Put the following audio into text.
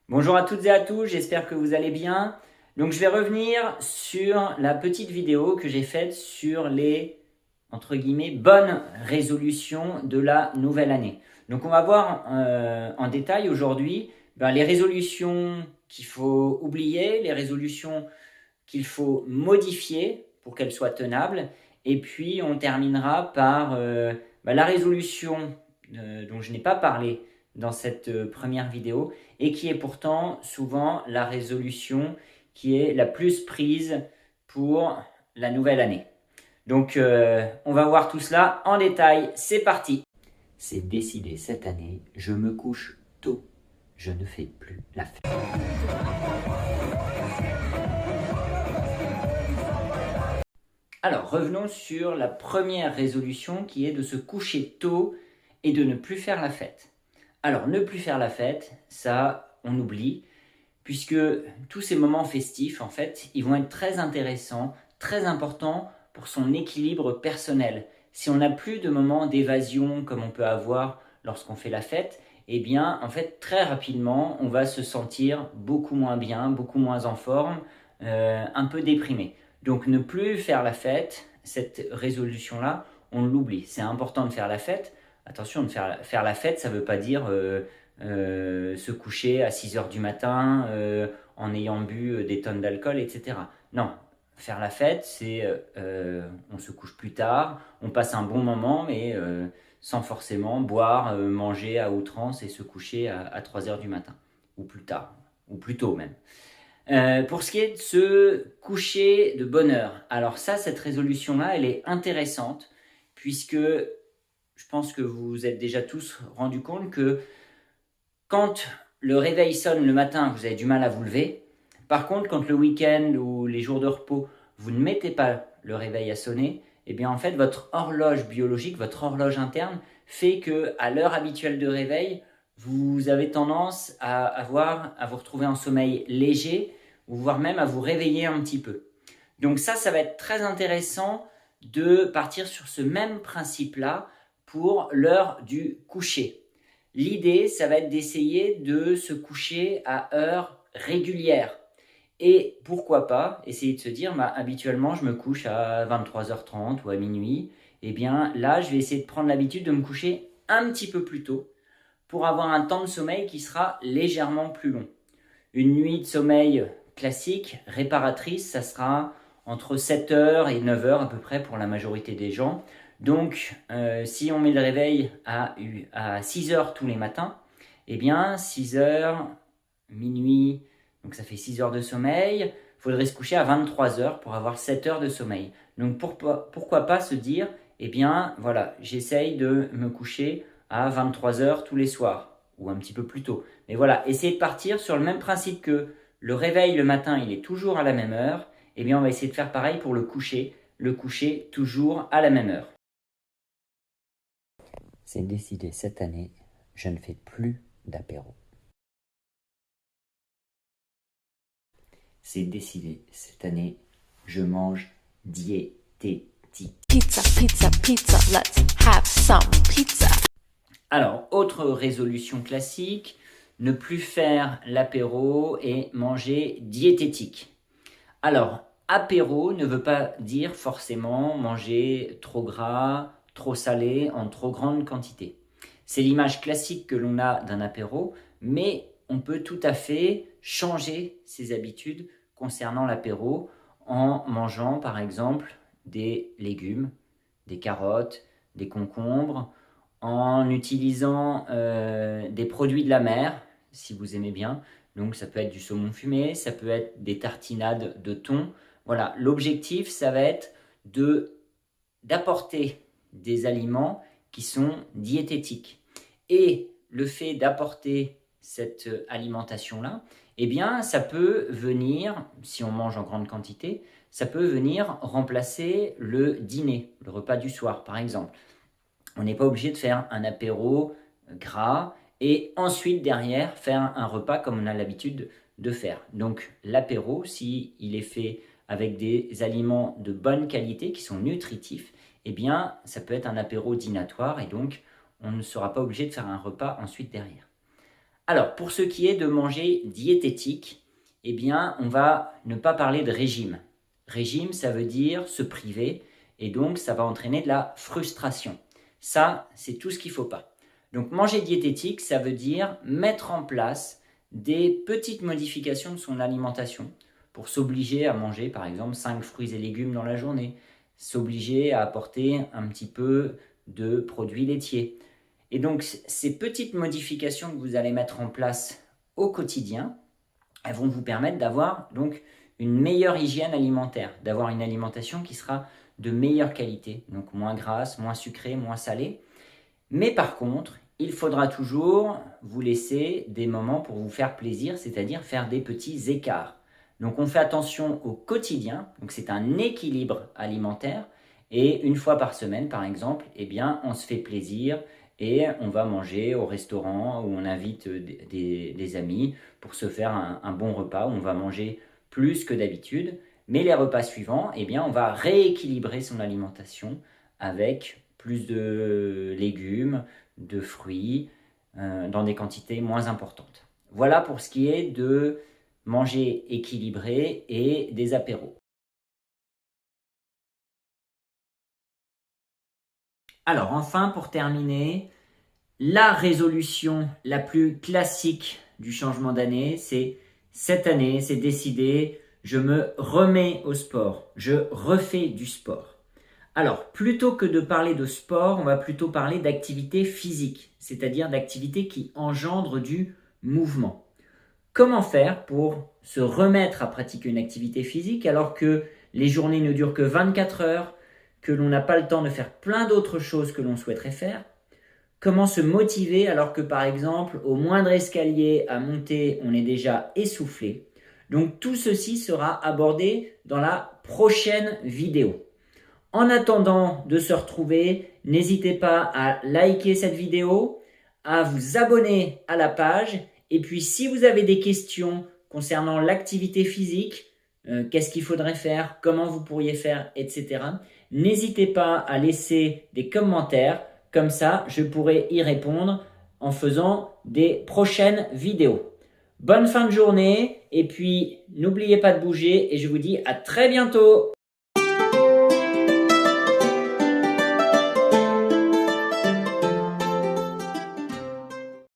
Bonjour à toutes et à tous, j'espère que vous allez bien. Donc je vais revenir sur la petite vidéo que j'ai faite sur les, entre guillemets, bonnes résolutions de la nouvelle année. Donc on va voir en détail aujourd'hui les résolutions qu'il faut oublier, les résolutions qu'il faut modifier pour qu'elles soient tenables. Et puis on terminera par la résolution dont je n'ai pas parlé dans cette première vidéo et qui est pourtant souvent la résolution qui est la plus prise pour la nouvelle année. Donc on va voir tout cela en détail, c'est parti. C'est décidé cette année, je me couche tôt, je ne fais plus la fête. Alors, revenons sur la première résolution qui est de se coucher tôt et de ne plus faire la fête. Alors, ne plus faire la fête, ça, on oublie, puisque tous ces moments festifs, en fait, ils vont être très intéressants, très importants pour son équilibre personnel. Si on n'a plus de moments d'évasion comme on peut avoir lorsqu'on fait la fête, eh bien, en fait, très rapidement, on va se sentir beaucoup moins bien, beaucoup moins en forme, un peu déprimé. Donc, ne plus faire la fête, cette résolution-là, on l'oublie. C'est important de faire la fête. Attention, faire la fête, ça ne veut pas dire se coucher à 6 heures du matin en ayant bu des tonnes d'alcool, etc. Non, faire la fête, c'est on se couche plus tard, on passe un bon moment, mais sans forcément boire, manger à outrance et se coucher à 3 heures du matin, ou plus tard, ou plus tôt même. Pour ce qui est de se coucher de bonne heure, alors ça, cette résolution-là, elle est intéressante, puisque je pense que vous vous êtes déjà tous rendu compte que quand le réveil sonne le matin, vous avez du mal à vous lever. Par contre, quand le week-end ou les jours de repos, vous ne mettez pas le réveil à sonner, eh bien en fait, votre horloge biologique, votre horloge interne, fait que à l'heure habituelle de réveil, vous avez tendance à vous retrouver en sommeil léger, ou voire même à vous réveiller un petit peu. Donc ça va être très intéressant de partir sur ce même principe-là pour l'heure du coucher. L'idée, ça va être d'essayer de se coucher à heure régulière. Et pourquoi pas essayer de se dire, habituellement, je me couche à 23h30 ou à minuit. Eh bien, là, je vais essayer de prendre l'habitude de me coucher un petit peu plus tôt pour avoir un temps de sommeil qui sera légèrement plus long. Une nuit de sommeil classique, réparatrice, ça sera entre 7h et 9h à peu près pour la majorité des gens. Donc, si on met le réveil à 6h tous les matins, eh bien 6h, minuit, donc ça fait 6 heures de sommeil. Il faudrait se coucher à 23h pour avoir 7 heures de sommeil. Donc pourquoi pas se dire, eh bien voilà, j'essaye de me coucher à 23h tous les soirs, ou un petit peu plus tôt. Mais voilà, essayez de partir sur le même principe que le réveil le matin, il est toujours à la même heure. Eh bien on va essayer de faire pareil pour le coucher toujours à la même heure. C'est décidé cette année, je ne fais plus d'apéro. C'est décidé cette année, je mange diététique. Pizza, pizza, pizza, let's have some pizza. Alors, autre résolution classique, ne plus faire l'apéro et manger diététique. Alors, apéro ne veut pas dire forcément manger trop gras, trop salé, en trop grande quantité. C'est l'image classique que l'on a d'un apéro, mais on peut tout à fait changer ses habitudes concernant l'apéro en mangeant par exemple des légumes, des carottes, des concombres, en utilisant des produits de la mer, si vous aimez bien. Donc ça peut être du saumon fumé, ça peut être des tartinades de thon. Voilà, l'objectif, ça va être d'apporter des aliments qui sont diététiques. Et le fait d'apporter cette alimentation-là, eh bien, ça peut venir, si on mange en grande quantité, ça peut venir remplacer le dîner, le repas du soir, par exemple. On n'est pas obligé de faire un apéro gras et ensuite derrière faire un repas comme on a l'habitude de faire. Donc l'apéro, s'il est fait avec des aliments de bonne qualité qui sont nutritifs, eh bien ça peut être un apéro dînatoire et donc on ne sera pas obligé de faire un repas ensuite derrière. Alors, pour ce qui est de manger diététique, eh bien, on va ne pas parler de régime. Régime, ça veut dire se priver, et donc ça va entraîner de la frustration. Ça, c'est tout ce qu'il ne faut pas. Donc, manger diététique, ça veut dire mettre en place des petites modifications de son alimentation pour s'obliger à manger, par exemple, 5 fruits et légumes dans la journée, s'obliger à apporter un petit peu de produits laitiers. Et donc, ces petites modifications que vous allez mettre en place au quotidien, elles vont vous permettre d'avoir donc une meilleure hygiène alimentaire, d'avoir une alimentation qui sera de meilleure qualité, donc moins grasse, moins sucrée, moins salée. Mais par contre, il faudra toujours vous laisser des moments pour vous faire plaisir, c'est-à-dire faire des petits écarts. Donc on fait attention au quotidien, donc c'est un équilibre alimentaire, et une fois par semaine par exemple, eh bien, on se fait plaisir et on va manger au restaurant où on invite des amis pour se faire un bon repas, où on va manger plus que d'habitude. Mais les repas suivants, eh bien, on va rééquilibrer son alimentation avec plus de légumes, de fruits, dans des quantités moins importantes. Voilà pour ce qui est de manger équilibré et des apéros. Alors enfin, pour terminer, la résolution la plus classique du changement d'année, c'est cette année, c'est décidé, je me remets au sport, je refais du sport. Alors, plutôt que de parler de sport, on va plutôt parler d'activité physique, c'est-à-dire d'activité qui engendre du mouvement. Comment faire pour se remettre à pratiquer une activité physique alors que les journées ne durent que 24 heures, que l'on n'a pas le temps de faire plein d'autres choses que l'on souhaiterait faire? Comment se motiver alors que par exemple au moindre escalier à monter on est déjà essoufflé? Donc tout ceci sera abordé dans la prochaine vidéo. En attendant de se retrouver, n'hésitez pas à liker cette vidéo, à vous abonner à la page et puis si vous avez des questions concernant l'activité physique, qu'est-ce qu'il faudrait faire, comment vous pourriez faire, etc. N'hésitez pas à laisser des commentaires, comme ça je pourrai y répondre en faisant des prochaines vidéos. Bonne fin de journée et puis n'oubliez pas de bouger et je vous dis à très bientôt.